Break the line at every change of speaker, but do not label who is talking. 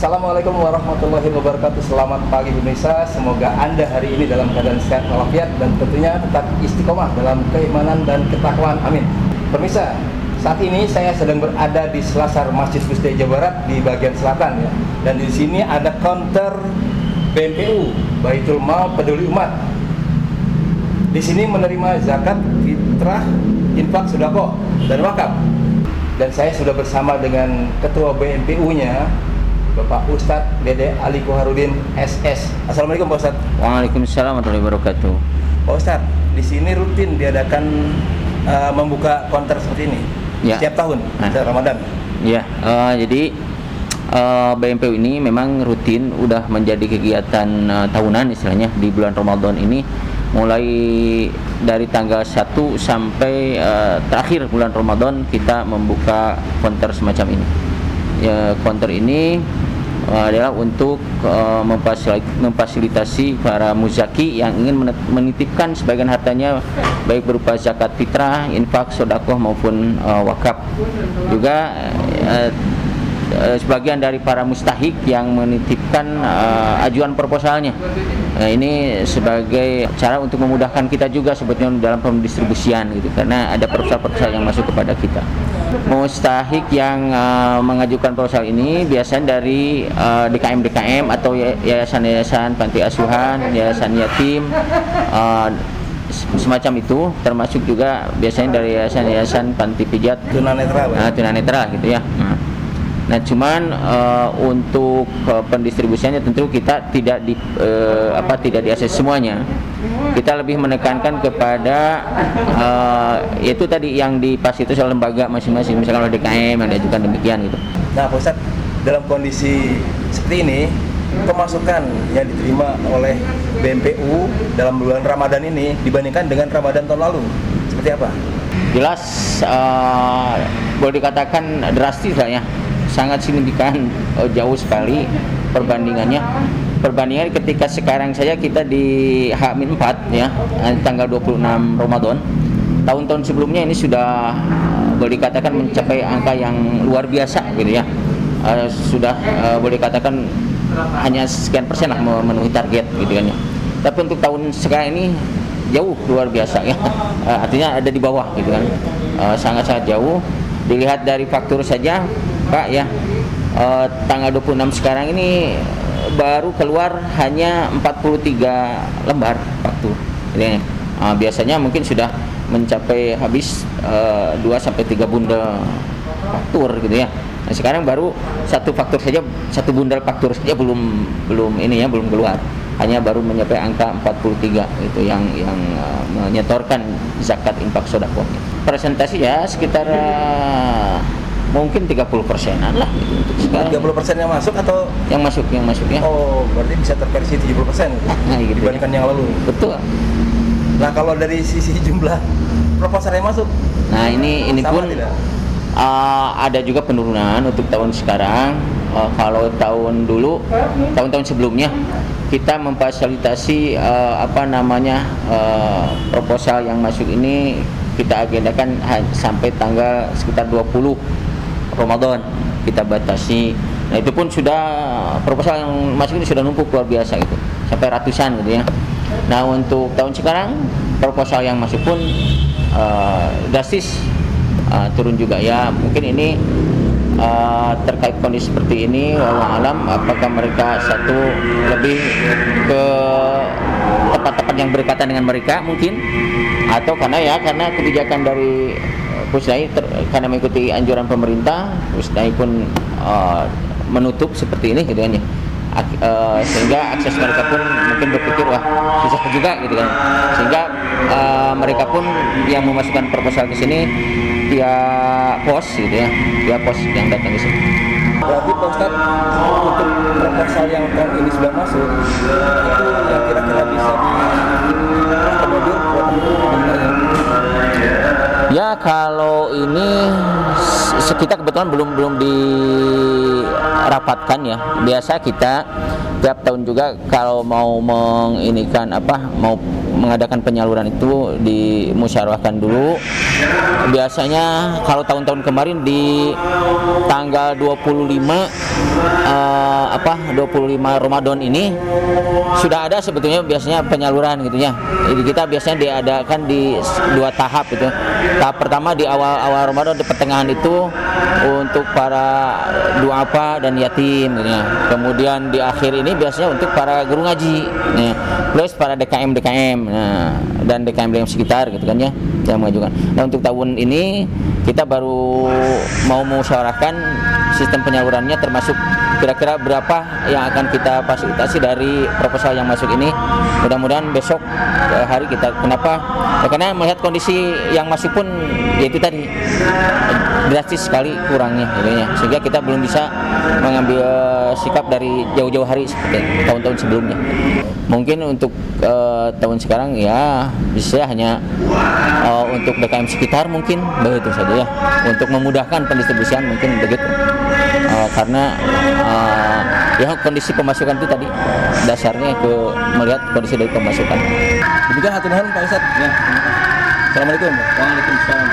Assalamualaikum warahmatullahi wabarakatuh. Selamat pagi pemirsa. Semoga Anda hari ini dalam keadaan sehat walafiat dan tentunya tetap istiqomah dalam keimanan dan ketakwaan. Amin. Pemirsa, saat ini saya sedang berada di selasar Masjid Gusti Jawa Barat di bagian selatan ya. Dan di sini ada counter BMPU, Baitul Mal Peduli Umat. Di sini menerima zakat, fitrah, infak, sedekah dan wakaf. Dan saya sudah bersama dengan ketua BMPU-nya, Bapak Ustadz Dede Ali Koharudin SS. Assalamualaikum Pak Ustadz.
Waalaikumsalam warahmatullahi wabarakatuh.
Pak Ustadz, di sini rutin diadakan membuka konter seperti ini
ya.
Setiap tahun setiap Ramadan.
Ya, jadi BMPU ini memang rutin, udah menjadi kegiatan tahunan istilahnya di bulan Ramadan ini, mulai dari tanggal 1 sampai terakhir bulan Ramadan kita membuka konter semacam ini. Ya, konter ini adalah untuk memfasilitasi para muzaki yang ingin menitipkan sebagian hartanya, baik berupa zakat fitrah, infak, sedekah maupun wakaf. Juga sebagian dari para mustahik yang menitipkan ajuan proposalnya. Nah, ini sebagai cara untuk memudahkan kita juga sebetulnya dalam pendistribusian gitu, karena ada proposal-proposal yang masuk kepada kita. Mustahik yang mengajukan proposal ini biasanya dari DKM atau yayasan-yayasan panti asuhan, yayasan yatim, semacam itu, termasuk juga biasanya dari yayasan-yayasan panti pijat tunanetra gitu ya. Nah, cuman untuk pendistribusiannya tentu kita tidak diakses semuanya. Kita lebih menekankan kepada itu tadi yang difasilitasi oleh lembaga masing-masing, misalkan oleh DKM yang diajukan demikian gitu.
Nah, Pak Ustadz, dalam kondisi seperti ini, pemasukan yang diterima oleh BMPU dalam bulan Ramadan ini dibandingkan dengan Ramadan tahun lalu seperti apa?
Jelas boleh dikatakan drastis lah ya, sangat signifikan, jauh sekali perbandingannya ketika sekarang saja kita di H-4 ya, tanggal 26 Ramadan. Tahun-tahun sebelumnya ini sudah boleh dikatakan mencapai angka yang luar biasa gitu ya. Sudah boleh dikatakan hanya sekian persen lah memenuhi target gitu kan ya. Tapi untuk tahun sekarang ini jauh luar biasa ya. Artinya ada di bawah gitu kan. Sangat-sangat jauh. Dilihat dari faktur saja Pak ya, tanggal 26 sekarang ini baru keluar hanya 43 lembar faktur. Jadi, biasanya mungkin sudah mencapai habis 2-3 bundel faktur gitu ya. Nah, sekarang baru satu bundel faktur saja belum keluar. Hanya baru mencapai angka 43 itu yang menyetorkan zakat infak sedekah. Presentasi ya sekitar mungkin 30%-an lah gitu untuk sekarang.
30% yang masuk atau
yang masuk ya.
Oh, berarti bisa terversi 70%
nah, gitu
dibandingkan
ya.
Yang lalu.
Betul.
Nah, kalau dari sisi jumlah proposal yang masuk,
nah ini pun ada juga penurunan untuk tahun sekarang. Kalau tahun sebelumnya kita memfasilitasi proposal yang masuk ini kita agendakan sampai tanggal sekitar 20 Ramadan kita batasi. Nah, itu pun sudah proposal yang masuk ini sudah numpuk luar biasa gitu, sampai ratusan gitu ya. Nah, untuk tahun sekarang proposal yang masuk pun drastis turun juga ya. Mungkin ini terkait kondisi seperti ini, wallahu alam, apakah mereka satu lebih ke tempat-tempat yang berdekatan dengan mereka mungkin, atau karena kebijakan dari Pusdai karena mengikuti anjuran pemerintah, Pusdai pun menutup seperti ini gitu kan ya. Sehingga akses mereka pun mungkin berpikir wah susah juga gitu kan, sehingga mereka pun yang memasukkan proposal ke sini via pos gitu ya, via pos yang datang ke sini.
Berarti Pak Ustadz, untuk proposal yang tahun ini sudah masuk itu yang kira-kira bisa diakomodir
ya. Kalau ini kita kebetulan belum dirapatkan ya. Biasa kita tiap tahun juga kalau mau mau mengadakan penyaluran itu dimusyawarahkan dulu. Biasanya kalau tahun-tahun kemarin di tanggal 25 25 Ramadan ini sudah ada sebetulnya biasanya penyaluran gitu ya. Jadi kita biasanya diadakan di 2 tahap itu. Tahap pertama di awal Ramadan, di pertengahan itu untuk para duafa dan yatim gitu ya. Kemudian di akhir ini biasanya untuk para guru ngaji ya. Plus para DKM dan DKM sekitar gitu kan ya yang mengajukan. Nah, untuk tahun ini kita baru mau musyawarahkan sistem penyalurannya, termasuk kira-kira berapa yang akan kita fasilitasi dari proposal yang masuk ini. Mudah-mudahan besok hari kita, kenapa? Ya, karena melihat kondisi yang masuk pun yaitu tadi drastis sekali kurangnya gitu ya. Sehingga kita belum bisa mengambil sikap dari jauh-jauh hari seperti tahun-tahun sebelumnya. Mungkin untuk tahun sekarang ya bisa hanya untuk DKM sekitar mungkin begitu saja ya, untuk memudahkan pendistribusian mungkin begitu. Karena ya kondisi pemasukan itu tadi dasarnya ke melihat kondisi dari pemasukan.
Demikian hatur nuhun Pak Ustadz. Ya. Assalamualaikum.
Waalaikumsalam.